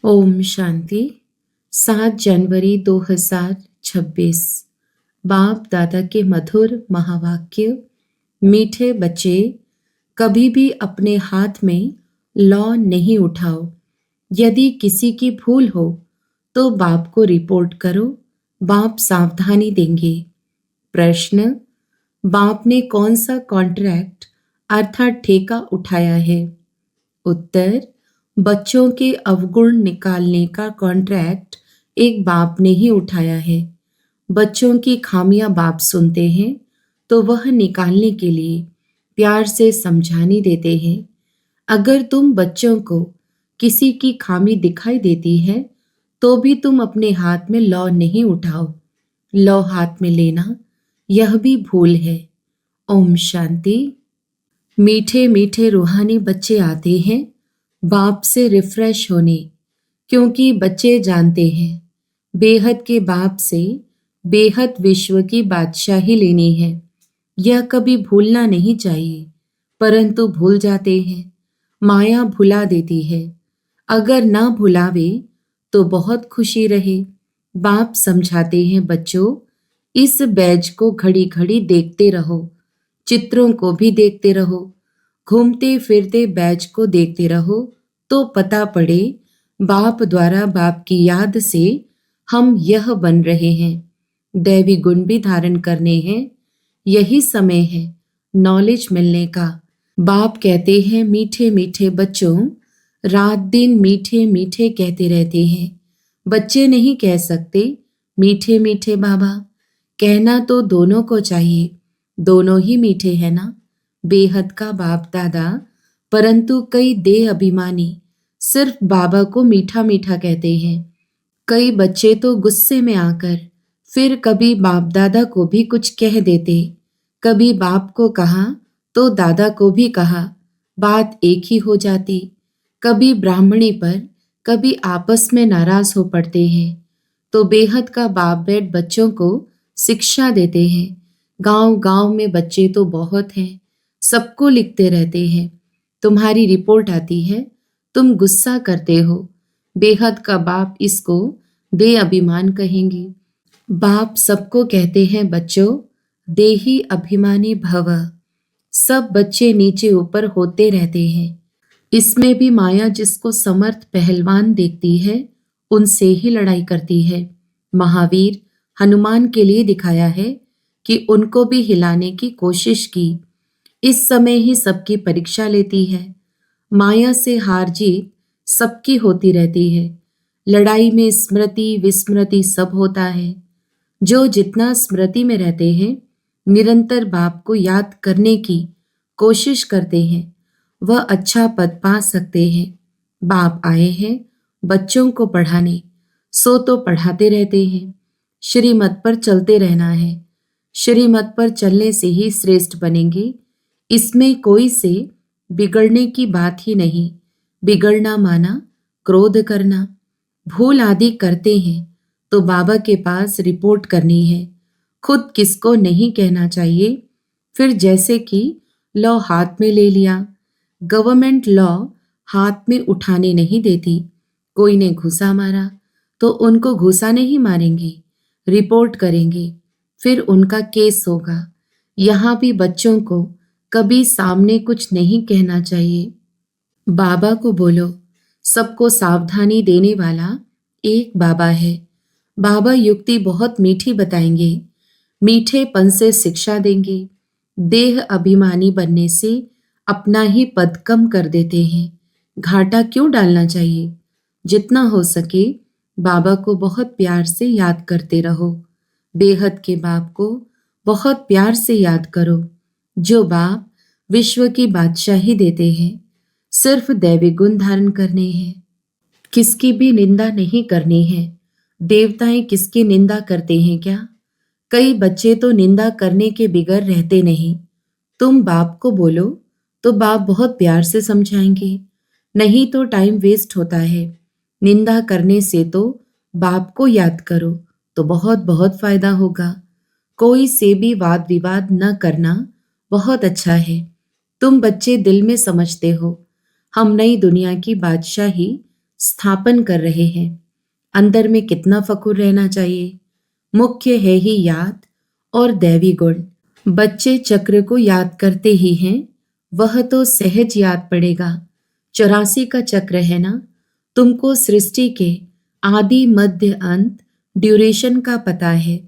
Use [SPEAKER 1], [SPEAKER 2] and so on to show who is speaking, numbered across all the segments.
[SPEAKER 1] ओम शांति। 7 जनवरी 2026। बाप दादा के मधुर महावाक्य। मीठे बच्चे, कभी भी अपने हाथ में लौ नहीं उठाओ। यदि किसी की भूल हो तो बाप को रिपोर्ट करो, बाप सावधानी देंगे। प्रश्न: बाप ने कौन सा कॉन्ट्रैक्ट अर्थात ठेका उठाया है? उत्तर: बच्चों के अवगुण निकालने का कॉन्ट्रैक्ट एक बाप ने ही उठाया है। बच्चों की खामियां बाप सुनते हैं तो वह निकालने के लिए प्यार से समझानी देते हैं। अगर तुम बच्चों को किसी की खामी दिखाई देती है तो भी तुम अपने हाथ में लौ नहीं उठाओ। लौ हाथ में लेना यह भी भूल है। ओम शांति। मीठे मीठे रूहानी बच्चे आते हैं बाप से रिफ्रेश होने, क्योंकि बच्चे जानते हैं बेहद के बाप से बेहद विश्व की बादशाही लेनी है। यह कभी भूलना नहीं चाहिए, परंतु भूल जाते हैं। माया भुला देती है। अगर ना भुलावे तो बहुत खुशी रहे। बाप समझाते हैं, बच्चों इस बैज को घड़ी घड़ी देखते रहो, चित्रों को भी देखते रहो, घूमते फिरते बैज को देखते रहो तो पता पड़े बाप द्वारा बाप की याद से हम यह बन रहे हैं। दैवी गुण भी धारण करने हैं। यही समय है नॉलेज मिलने का। बाप कहते हैं, मीठे मीठे बच्चों, रात दिन मीठे मीठे कहते रहते हैं। बच्चे नहीं कह सकते मीठे मीठे बाबा। कहना तो दोनों को चाहिए, दोनों ही मीठे हैं ना। बेहद का बाप दादा, परंतु कई देह अभिमानी सिर्फ बाबा को मीठा मीठा कहते हैं। कई बच्चे तो गुस्से में आकर फिर कभी बाप दादा को भी कुछ कह देते। कभी बाप को कहा तो दादा को भी कहा, बात एक ही हो जाती। कभी ब्राह्मणी पर कभी आपस में नाराज हो पड़ते हैं। तो बेहद का बाप बैठ बच्चों को शिक्षा देते हैं। गांव गांव में बच्चे तो बहुत हैं, सबको लिखते रहते हैं। तुम्हारी रिपोर्ट आती है, तुम गुस्सा करते हो। बेहद का बाप इसको दे अभिमान कहेंगे। बाप सबको कहते हैं, बच्चों देही अभिमानी भव। सब बच्चे नीचे ऊपर होते रहते हैं। इसमें भी माया जिसको समर्थ पहलवान देखती है उनसे ही लड़ाई करती है। महावीर हनुमान के लिए दिखाया है कि उनको भी हिलाने की कोशिश की। इस समय ही सबकी परीक्षा लेती है। माया से हार जीत सबकी होती रहती है। लड़ाई में स्मृति विस्मृति सब होता है। जो जितना स्मृति में रहते हैं, निरंतर बाप को याद करने की कोशिश करते हैं, वह अच्छा पद पा सकते हैं। बाप आए हैं बच्चों को पढ़ाने, सो तो पढ़ाते रहते हैं। श्रीमत पर चलते रहना है। श्रीमत पर चलने से ही श्रेष्ठ बनेंगे। इसमें कोई से बिगड़ने की बात ही नहीं। बिगड़ना माना क्रोध करना। भूल आदि करते हैं तो बाबा के पास रिपोर्ट करनी है। खुद किसको नहीं कहना चाहिए। फिर जैसे कि लॉ हाथ में ले लिया, गवर्नमेंट लॉ हाथ में उठाने नहीं देती। कोई ने घुसा मारा तो उनको घुसा नहीं मारेंगे, रिपोर्ट करेंगे, फिर उनका केस होगा। यहाँ भी बच्चों को कभी सामने कुछ नहीं कहना चाहिए। बाबा को बोलो, सबको सावधानी देने वाला एक बाबा है। बाबा युक्ति बहुत मीठी बताएंगे, मीठेपन से शिक्षा देंगे। देह अभिमानी बनने से अपना ही पद कम कर देते हैं। घाटा क्यों डालना चाहिए। जितना हो सके बाबा को बहुत प्यार से याद करते रहो। बेहद के बाप को बहुत प्यार से याद करो। जो बाप विश्व की बादशाही देते हैं, सिर्फ दैवी गुण धारण करने हैं। किसकी भी निंदा नहीं करनी है। देवताएं किसकी निंदा करते हैं क्या? कई बच्चे तो निंदा करने के बिगर रहते नहीं। तुम बाप को बोलो तो बाप बहुत प्यार से समझाएंगे। नहीं तो टाइम वेस्ट होता है। निंदा करने से तो बाप को याद करो तो बहुत बहुत फायदा होगा। कोई से भी वाद विवाद न करना बहुत अच्छा है। तुम बच्चे दिल में समझते हो हम नई दुनिया की बादशाही स्थापन कर रहे हैं। अंदर में कितना फखुर रहना चाहिए। मुख्य है ही याद और दैवी गुण। बच्चे चक्र को याद करते ही हैं, वह तो सहज याद पड़ेगा। 84 का चक्र है ना। तुमको सृष्टि के आदि मध्य अंत ड्यूरेशन का पता है।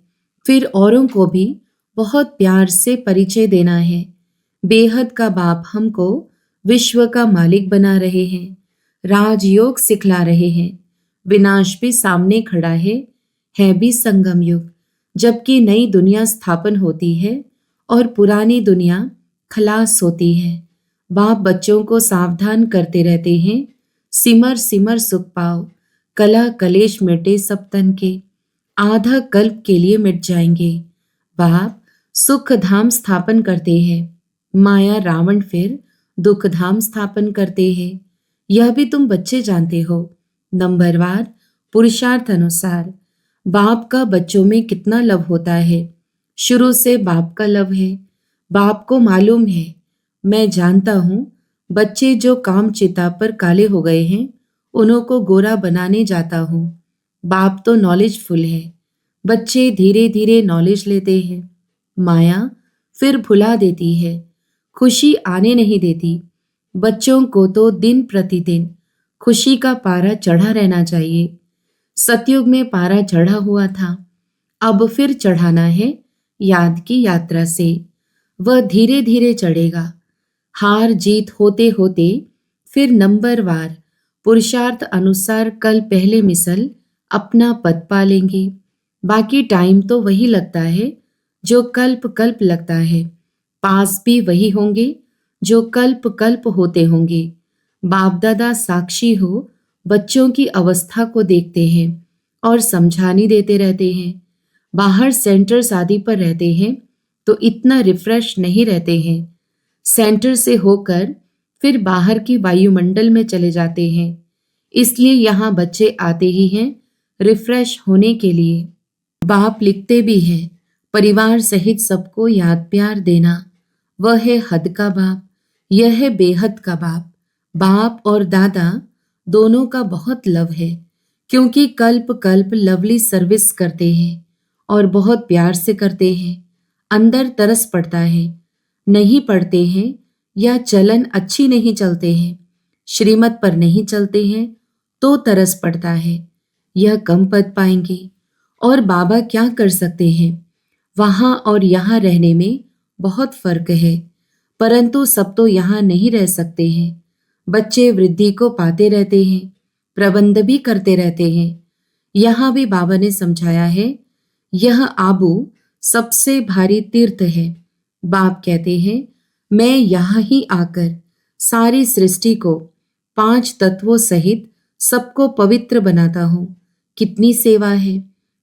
[SPEAKER 1] फिर औरों को भी बहुत प्यार से परिचय देना है। बेहद का बाप हमको विश्व का मालिक बना रहे हैं, राजयोग सिखला रहे हैं। विनाश भी सामने खड़ा है भी संगम युग, जबकि नई दुनिया स्थापन होती है और पुरानी दुनिया खलास होती है। बाप बच्चों को सावधान करते रहते हैं, सिमर सिमर सुख पाओ, कला कलेश मिटे सब तन के, आधा कल्प के लिए मिट जाएंगे। बाप सुख धाम स्थापन करते हैं, माया रावण फिर दुख धाम स्थापन करते हैं। यह भी तुम बच्चे जानते हो। नंबरवार पुरुषार्थ अनुसार बाप का बच्चों में कितना लव होता है। शुरू से बाप का लव है। बाप को मालूम है, मैं जानता हूँ, बच्चे जो काम चिता पर काले हो गए हैं उन्हों को गोरा बनाने जाता हूँ। बाप तो नॉलेजफुल है। बच्चे धीरे धीरे नॉलेज लेते हैं। माया फिर भुला देती है, खुशी आने नहीं देती। बच्चों को तो दिन प्रतिदिन खुशी का पारा चढ़ा रहना चाहिए। सतयुग में पारा चढ़ा हुआ था, अब फिर चढ़ाना है याद की यात्रा से। वह धीरे धीरे चढ़ेगा। हार जीत होते होते फिर नंबरवार पुरुषार्थ अनुसार कल पहले मिसल अपना पद पालेंगे। बाकी टाइम तो वही लगता है जो कल्प कल्प लगता है। पास भी वही होंगे जो कल्प कल्प होते होंगे। बाप दादा साक्षी हो, बच्चों की अवस्था को देखते हैं और समझानी देते रहते हैं। बाहर सेंटर्स आदि पर रहते हैं तो इतना रिफ्रेश नहीं रहते हैं। सेंटर से होकर फिर बाहर की वायुमंडल में चले जाते हैं। इसलिए यहाँ बच्चे आते ही हैं रिफ्रेश होने के लिए। बाप लिखते भी हैं, परिवार सहित सबको याद प्यार देना। वह है हद का बाप, यह है बेहद का बाप। बाप और दादा दोनों का बहुत लव है, क्योंकि कल्प कल्प लवली सर्विस करते हैं और बहुत प्यार से करते हैं। अंदर तरस पड़ता है, नहीं पढ़ते हैं या चलन अच्छी नहीं चलते हैं, श्रीमत पर नहीं चलते हैं तो तरस पड़ता है। यह कम पद पाएंगे और बाबा क्या कर सकते हैं। वहाँ और यहाँ रहने में बहुत फर्क है, परंतु सब तो यहाँ नहीं रह सकते हैं। बच्चे वृद्धि को पाते रहते हैं, प्रबंध भी करते रहते हैं। यहाँ भी बाबा ने समझाया है, यह आबू सबसे भारी तीर्थ है। बाप कहते हैं, मैं यहाँ ही आकर सारी सृष्टि को 5 तत्वों सहित सबको पवित्र बनाता हूँ। कितनी सेवा है।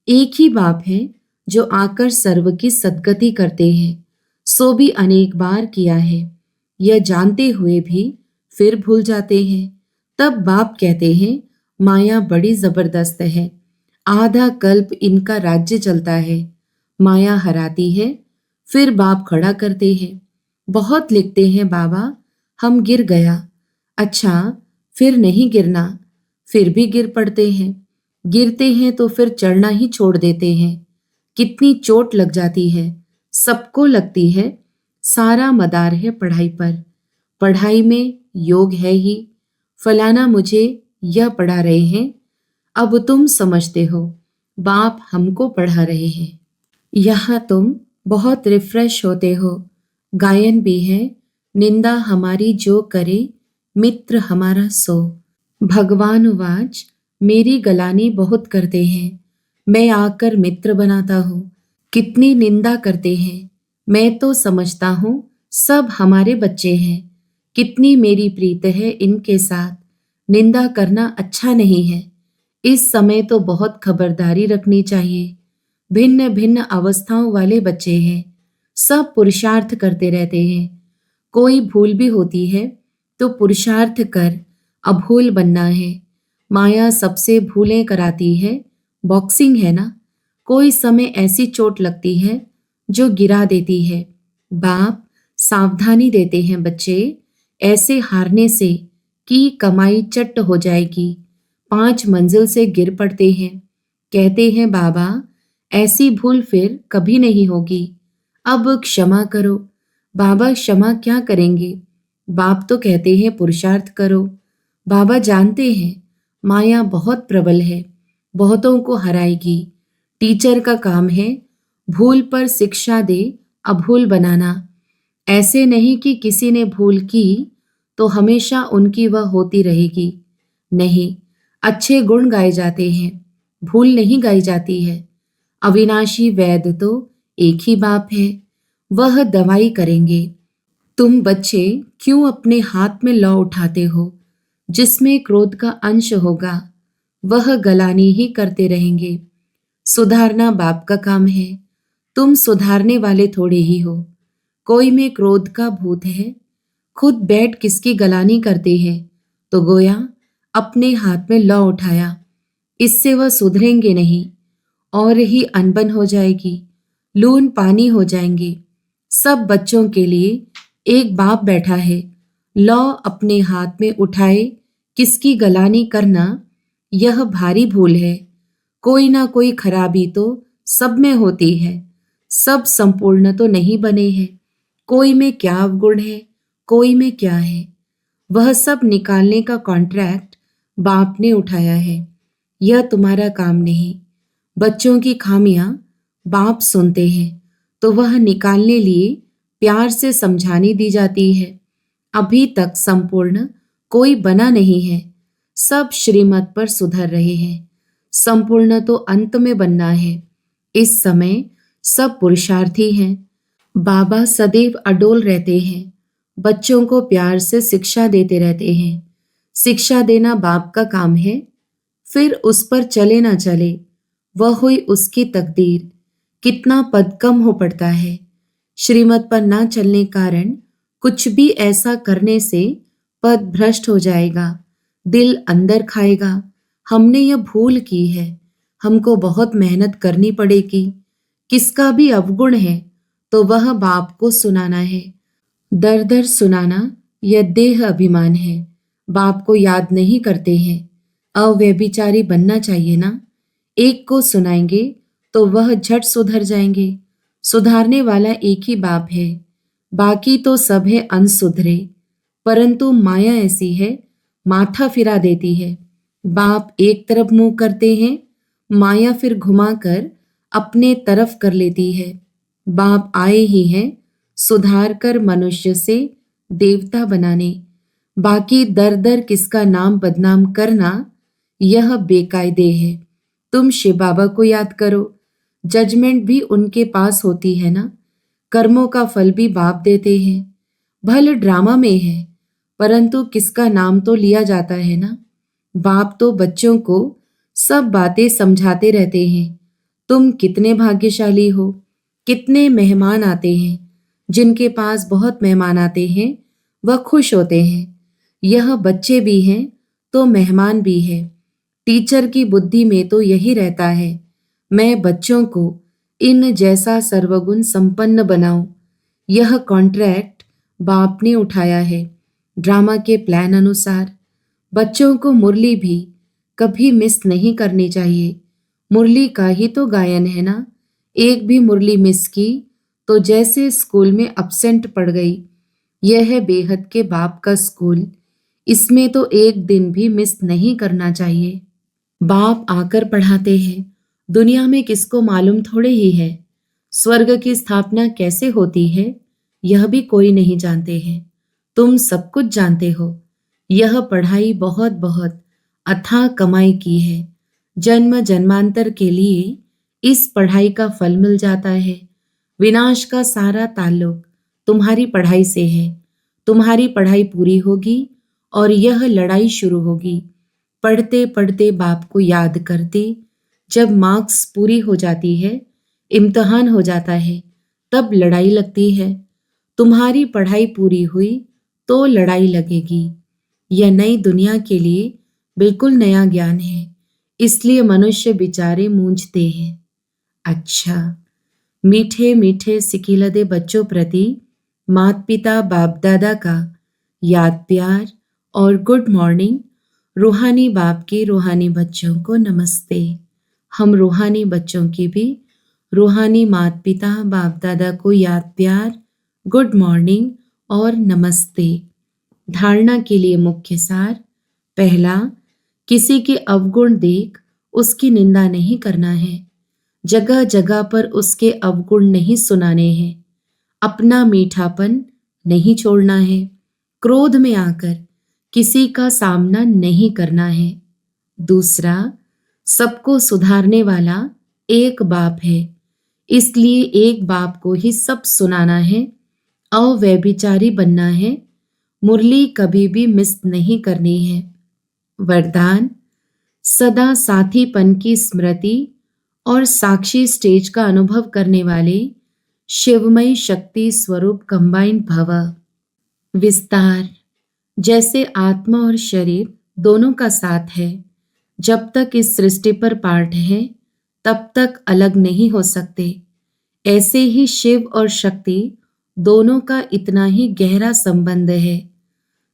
[SPEAKER 1] एक ही बाप है जो आकर सर्व की सद्गति करते हैं, सो भी अनेक बार किया है। यह जानते हुए भी फिर भूल जाते हैं। तब बाप कहते हैं, माया बड़ी जबरदस्त है, आधा कल्प इनका राज्य चलता है। माया हराती है, फिर बाप खड़ा करते हैं। बहुत लिखते हैं बाबा, हम गिर गया। अच्छा, फिर नहीं गिरना, फिर भी गिर पड़ते हैं। गिरते हैं तो फिर चढ़ना ही छोड़ देते हैं। कितनी चोट लग जाती है, सबको लगती है। सारा मदार है पढ़ाई पर। पढ़ाई में योग है ही। फलाना मुझे यह पढ़ा रहे हैं, अब तुम समझते हो, बाप हमको पढ़ा रहे हैं। यहाँ तुम बहुत रिफ्रेश होते हो। गायन भी है, निंदा हमारी जो करे, मित्र हमारा सो। भगवान वाच, मेरी गलानी बहुत करते हैं, मैं आकर मित्र बनाता हूँ। कितनी निंदा करते हैं, मैं तो समझता हूँ सब हमारे बच्चे हैं। कितनी मेरी प्रीत है इनके साथ। निंदा करना अच्छा नहीं है। इस समय तो बहुत खबरदारी रखनी चाहिए। भिन्न भिन्न अवस्थाओं वाले बच्चे हैं, सब पुरुषार्थ करते रहते हैं। कोई भूल भी होती है तो पुरुषार्थ कर अभूल बनना है। माया सबसे भूलें कराती है। बॉक्सिंग है ना, कोई समय ऐसी चोट लगती है जो गिरा देती है। बाप सावधानी देते हैं, बच्चे ऐसे हारने से की कमाई चट हो जाएगी। 5 मंजिल से गिर पड़ते हैं। कहते हैं बाबा ऐसी भूल फिर कभी नहीं होगी, अब क्षमा करो। बाबा क्षमा क्या करेंगे? बाप तो कहते हैं पुरुषार्थ करो। बाबा जानते हैं माया बहुत प्रबल है, बहुतों को हराएगी। टीचर का काम है भूल पर शिक्षा दे, अभूल बनाना। ऐसे नहीं कि किसी ने भूल की तो हमेशा उनकी वह होती रहेगी। नहीं, अच्छे गुण गाए जाते हैं, भूल नहीं गाई जाती है। अविनाशी वैद्य तो एक ही बाप है, वह दवाई करेंगे। तुम बच्चे क्यों अपने हाथ में लौ उठाते हो? जिसमें क्रोध का अंश होगा वह गलानी ही करते रहेंगे। सुधारना बाप का काम है, तुम सुधारने वाले थोड़े ही हो। कोई में क्रोध का भूत है, खुद बैठ किसकी गलानी करते हैं, तो गोया अपने हाथ में लौ उठाया। इससे वह सुधरेंगे नहीं, और ही अनबन हो जाएगी, लून पानी हो जाएंगे। सब बच्चों के लिए एक बाप बैठा है। लौ अपने हाथ में उठाए किसकी गलानी करना यह भारी भूल है। कोई ना कोई खराबी तो सब में होती है, सब संपूर्ण तो नहीं बने हैं। कोई में क्या अवगुण है, कोई में क्या है, वह सब निकालने का कॉन्ट्रैक्ट बाप ने उठाया है। यह तुम्हारा काम नहीं। बच्चों की खामियां बाप सुनते हैं तो वह निकालने लिए प्यार से समझानी दी जाती है। अभी तक संपूर्ण कोई बना नहीं है, सब श्रीमत पर सुधर रहे हैं। संपूर्ण तो अंत में बनना है। इस समय सब पुरुषार्थी हैं। बाबा सदैव अडोल रहते हैं, बच्चों को प्यार से शिक्षा देते रहते हैं। शिक्षा देना बाप का काम है, फिर उस पर चले ना चले वह हुई उसकी तकदीर। कितना पद कम हो पड़ता है। श्रीमत पर ना चलने कारण कुछ भी ऐसा करने से पद भ्रष्ट हो जाएगा, दिल अंदर खाएगा। हमने यह भूल की है, हमको बहुत मेहनत करनी पड़ेगी। किसका भी अवगुण है तो वह बाप को सुनाना है। दर दर सुनाना यह देह अभिमान है, बाप को याद नहीं करते हैं। अव्यभिचारी बनना चाहिए ना। एक को सुनाएंगे तो वह झट सुधर जाएंगे। सुधारने वाला एक ही बाप है, बाकी तो सब है अनसुधरे। परंतु माया ऐसी है, माथा फिरा देती है। बाप एक तरफ मुंह करते हैं, माया फिर घुमाकर अपने तरफ कर लेती है। बाप आए ही हैं सुधार कर मनुष्य से देवता बनाने। बाकी दर दर किसका नाम बदनाम करना यह बेकायदे है। तुम शिव बाबा को याद करो, जजमेंट भी उनके पास होती है ना। कर्मों का फल भी बाप देते हैं। भले ड्रामा में है, परंतु किसका नाम तो लिया जाता है ना। बाप तो बच्चों को सब बातें समझाते रहते हैं। तुम कितने भाग्यशाली हो, कितने मेहमान आते हैं। जिनके पास बहुत मेहमान आते हैं वह खुश होते हैं। यह बच्चे भी हैं तो मेहमान भी है। टीचर की बुद्धि में तो यही रहता है, मैं बच्चों को इन जैसा सर्वगुण संपन्न बनाऊं। यह कॉन्ट्रैक्ट बाप ने उठाया है। ड्रामा के प्लान अनुसार बच्चों को मुरली भी कभी मिस नहीं करनी चाहिए। मुरली का ही तो गायन है ना। एक भी मुरली मिस की तो जैसे स्कूल में अपसेंट पड़ गई। यह है बेहद के बाप का स्कूल, इसमें तो एक दिन भी मिस नहीं करना चाहिए। बाप आकर पढ़ाते हैं। दुनिया में किसको मालूम थोड़े ही है स्वर्ग की स्थापना कैसे होती है, यह भी कोई नहीं जानते हैं। तुम सब कुछ जानते हो। यह पढ़ाई बहुत बहुत अथाह कमाई की है। जन्म जन्मांतर के लिए इस पढ़ाई का फल मिल जाता है। विनाश का सारा ताल्लुक तुम्हारी पढ़ाई से है। तुम्हारी पढ़ाई पूरी होगी और यह लड़ाई शुरू होगी। पढ़ते पढ़ते बाप को याद करते, जब मार्क्स पूरी हो जाती है, इम्तिहान हो जाता है, तब लड़ाई लगती है। तुम्हारी पढ़ाई पूरी हुई तो लड़ाई लगेगी। यह नई दुनिया के लिए बिल्कुल नया ज्ञान है, इसलिए मनुष्य बेचारे मूंझते हैं। अच्छा, मीठे मीठे सिकिलदे बच्चों प्रति माता पिता बाप दादा का याद प्यार और गुड मॉर्निंग रूहानी बाप के रूहानी बच्चों को नमस्ते। हम रूहानी बच्चों की भी रूहानी माता पिता बाप दादा को याद प्यार, गुड मॉर्निंग और नमस्ते। धारणा के लिए मुख्य सार। पहला, किसी के अवगुण देख उसकी निंदा नहीं करना है। जगह जगह पर उसके अवगुण नहीं सुनाने हैं। अपना मीठापन नहीं छोड़ना है। क्रोध में आकर किसी का सामना नहीं करना है। दूसरा, सबको सुधारने वाला एक बाप है, इसलिए एक बाप को ही सब सुनाना है। अव्यभिचारी बनना है। मुरली कभी भी मिस नहीं करनी है। वरदान, सदा साथीपन की स्मृति और साक्षी स्टेज का अनुभव करने वाले शिवमय शक्ति स्वरूप कंबाइंड भव। विस्तार, जैसे आत्मा और शरीर दोनों का साथ है, जब तक इस सृष्टि पर पार्ट है तब तक अलग नहीं हो सकते, ऐसे ही शिव और शक्ति दोनों का इतना ही गहरा संबंध है।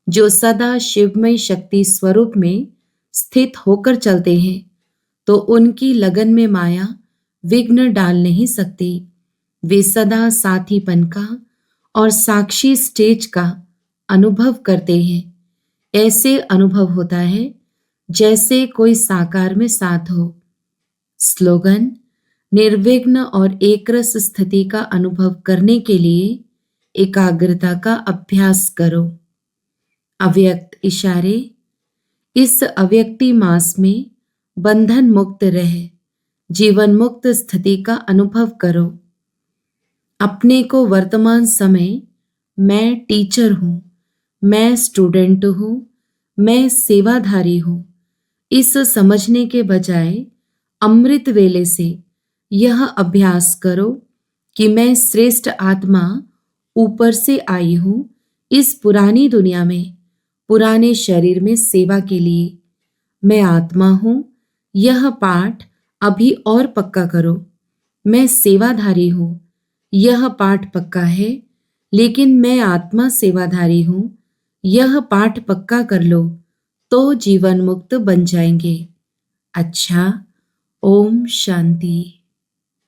[SPEAKER 1] जो सदा शिवमय शक्ति स्वरूप में स्थित होकर चलते हैं तो उनकी लगन में माया विघ्न डाल नहीं सकती। वे सदा साथीपन का और साक्षी स्टेज का अनुभव करते हैं। ऐसे अनुभव होता है जैसे कोई साकार में साथ हो। स्लोगन, निर्विघ्न और एकरस स्थिति का अनुभव करने के लिए एकाग्रता का अभ्यास करो। अव्यक्त इशारे, इस अव्यक्ति मास में बंधन मुक्त रहे, जीवन मुक्त स्थिति का अनुभव करो। अपने को वर्तमान समय मैं टीचर हूँ, मैं स्टूडेंट हूँ, मैं सेवाधारी हूँ, इस समझने के बजाय अमृत वेले से यह अभ्यास करो कि मैं श्रेष्ठ आत्मा ऊपर से आई हूँ इस पुरानी दुनिया में, पुराने शरीर में सेवा के लिए। मैं आत्मा हूँ, यह पाठ अभी और पक्का करो। मैं सेवाधारी हूँ, यह पाठ पक्का है, लेकिन मैं आत्मा सेवाधारी हूँ, यह पाठ पक्का कर लो तो जीवन मुक्त बन जाएंगे। अच्छा, ओम शांति।